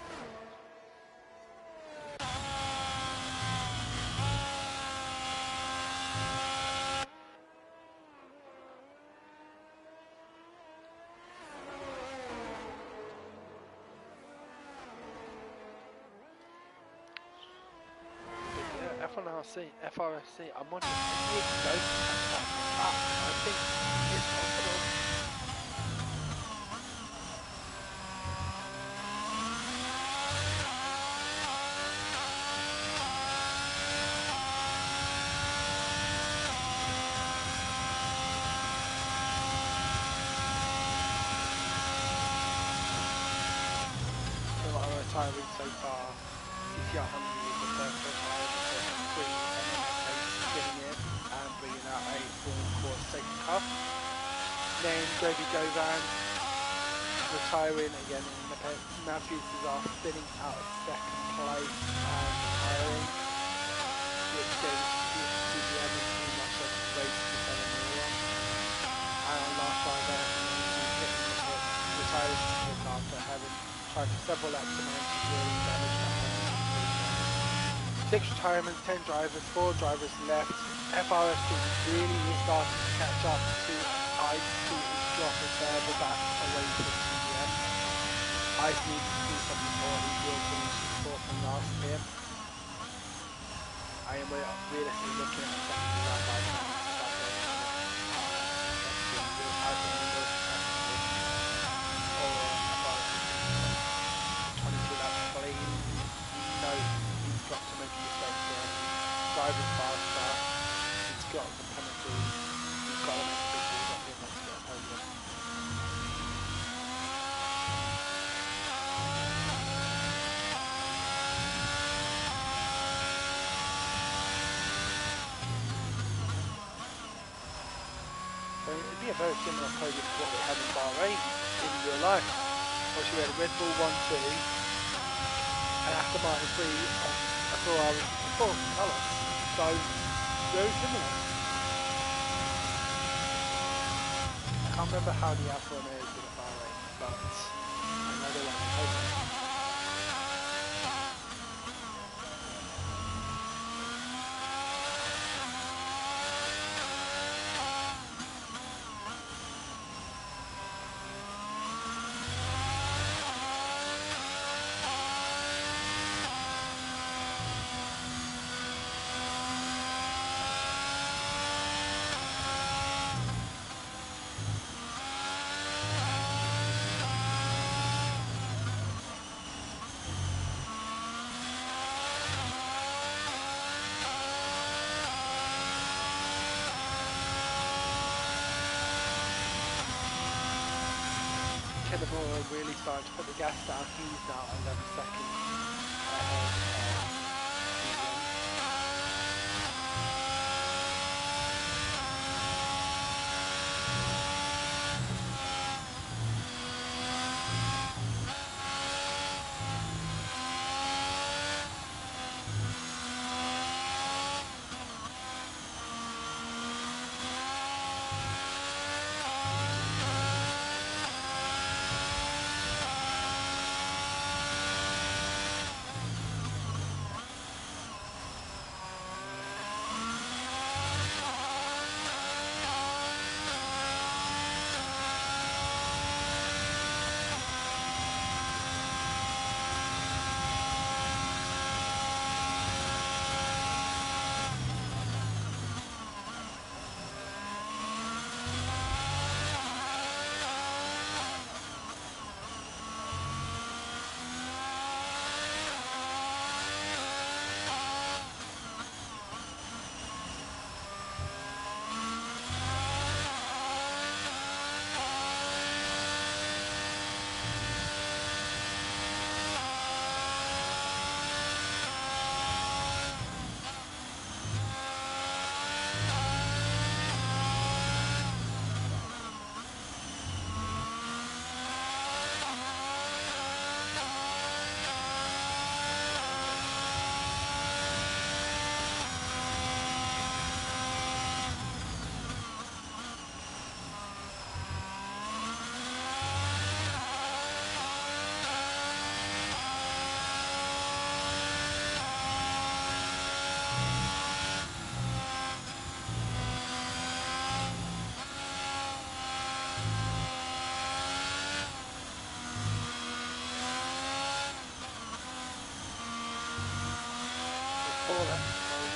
F1RC, FRSC, I'm wondering if we can go catch up. I think it's possible. So our retiring so far, CCR Hungary is the first to retire before three NOMEX spinning in and bringing out a full course safety car. Then Gravy Govan retiring again in the pits. Navigators are spinning out of second place and retiring, which goes to the end of pretty much a race to tell them all on. And our last driver hitting the pits, retires from the pits after having tried for several laps to manage securing damage to Six retirements, 10 drivers, 4 drivers left. FRSC really is starting to catch up to ICE, who is dropping further back away from TDM. ICE needs to do something more. He will finish fourth and last here. I am realistically looking at a second lap by now to start going on it. Or FRSC 22 laps clean. No, he's got to make a mistake here. Driving faster. He's got the penalties. He's got to make a big balls up here not to get a podium. So it'd be a very similar podium to what we had in Bahrain in real life. Obviously we had a Red Bull 1-2 and Aston Martin 3 and a Ferrari 4 colour. So very similar. I can't remember how the Alfa Romeo did at Bahrain, but I know they went on podium. Kennebora really starting to put the gas down. He's now 11 seconds ahead of TDM.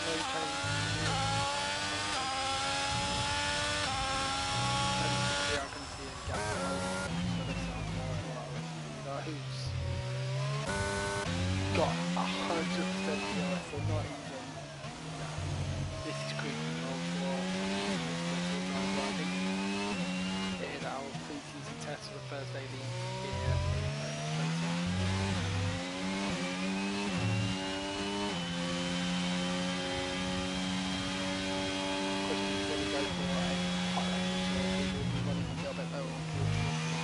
no change. We are going to see a gap of holding, so let's see how far our RS leader, who's got 100% ERS, so not even. This is creeping low for this Bristol driver. I think it hit our pre-season test for the first day being here in COTA. Of course, he's going to go for a hot lap, so he will be running a little bit lower, unfortunately.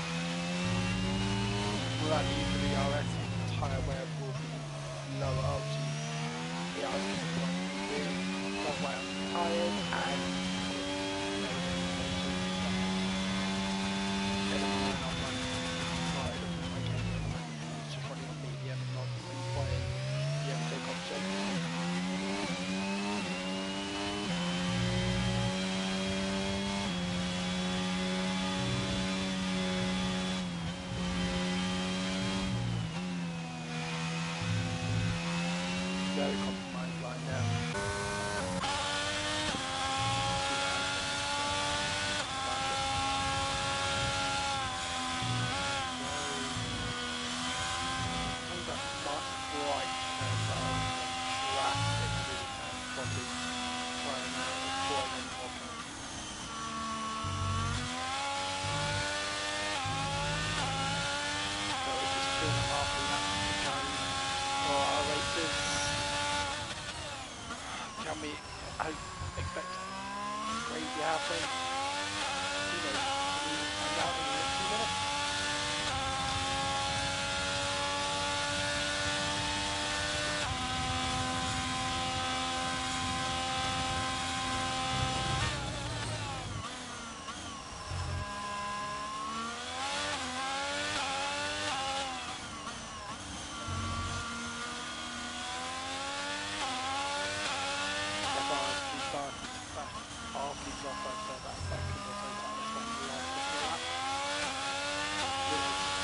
Without the use of the RS, his tyre wear will be lower. Obviously, he has really done well on the tyres and very compromised line there. Can we expect crazy happen? Who knows? We will find out in the next few minutes. Please off for about a second or so to understand the last couple of laps.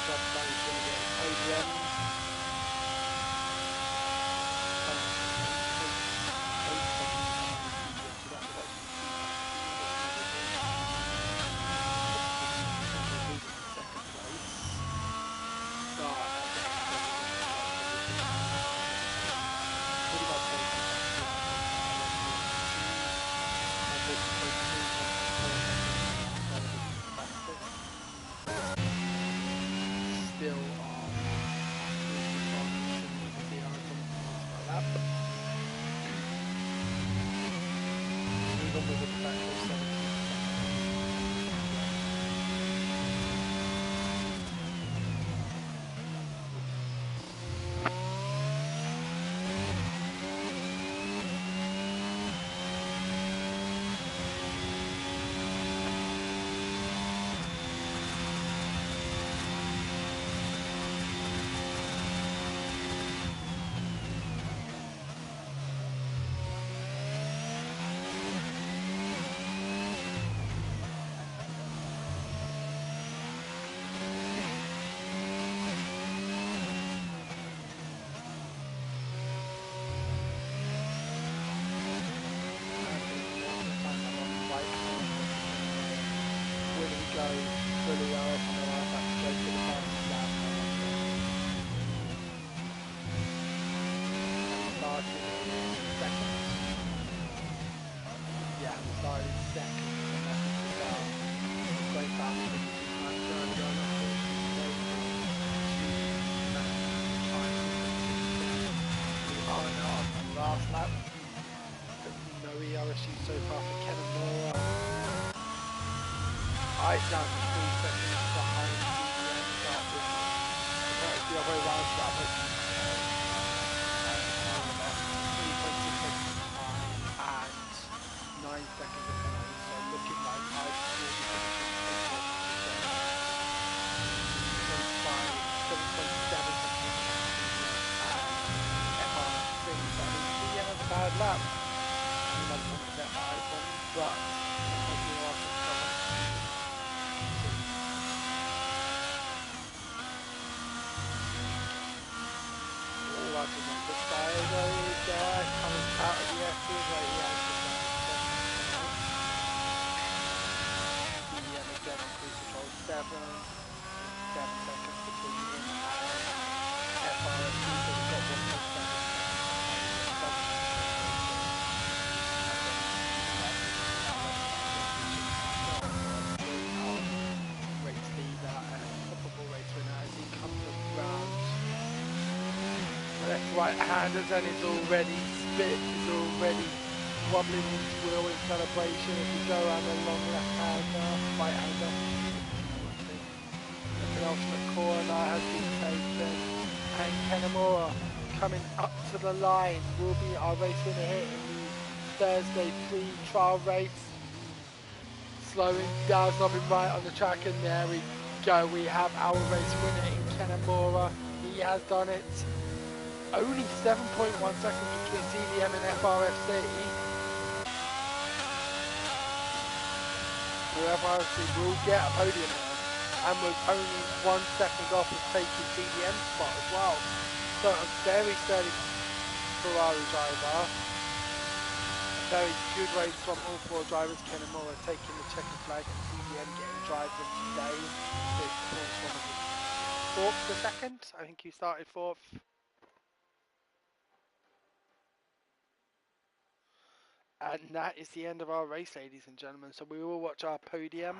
Just so he's going to get his podium. Still on even with a differential of 17 seconds. Go fully off and I'll have to go to the fastest lap. Started in second. Yeah, started in second. And that's the start. Great battle with the two times early on. We are now on the last lap. No ERSU so far for Ken and Nora. I down to 3 seconds behind CDM, but it's the other way around to that, but 3.6 seconds behind and 9 seconds of penalty, so looking like I will be finishing in 7.7 seconds and MR3, so I mean CDM has a bad lap. I mean, that's not that item, but coming out of the F2 as right-handers, and is already spit, is already wobbling his wheel in celebration as we go around the long left-hander, right-hander. The penultimate corner has been taken, and Kanamura coming up to the line will be our race winner here in the Thursday free trial race. Slowing down, stopping right on the track, and there we go. We have our race winner in Kanamura. He has done it. Only 7.1 seconds between CDM and FRFC. The FRFC will get a podium now, and was only 1 second off of taking CDM's spot as well. So a very sturdy Ferrari driver. A very good race from all four drivers. Kanamura taking the checkered flag and CDM getting drive win today. This was one of the fourth to second. I think he started fourth. And that is the end of our race, ladies and gentlemen. So we will watch our podium.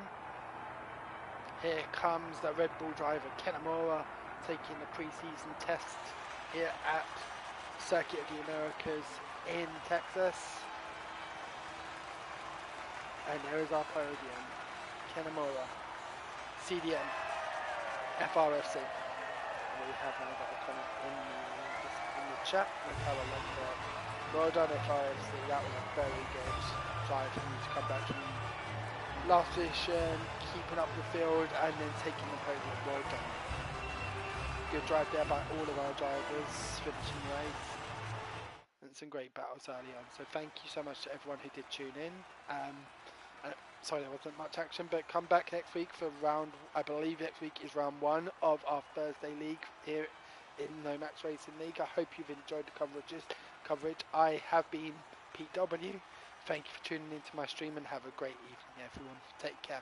Here comes the Red Bull driver Kanamura taking the pre-season test here at Circuit of the Americas in Texas. And there is our podium. Kanamura, CDM, FRFC. And we have another comment in the chat. Let's have a look there. Well done FRFC, that was a very good drive for you to come back from last position, keeping up the field and then taking the podium. Well done. Good drive there by all of our drivers, finishing the race. And some great battles early on. So thank you so much to everyone who did tune in. Sorry there wasn't much action, but come back next week for round, I believe next week is round 1 of our Thursday league here in NOMEX Racing League. I hope you've enjoyed the coverage. I have been Pete W. Thank you for tuning into my stream and have a great evening everyone. Take care.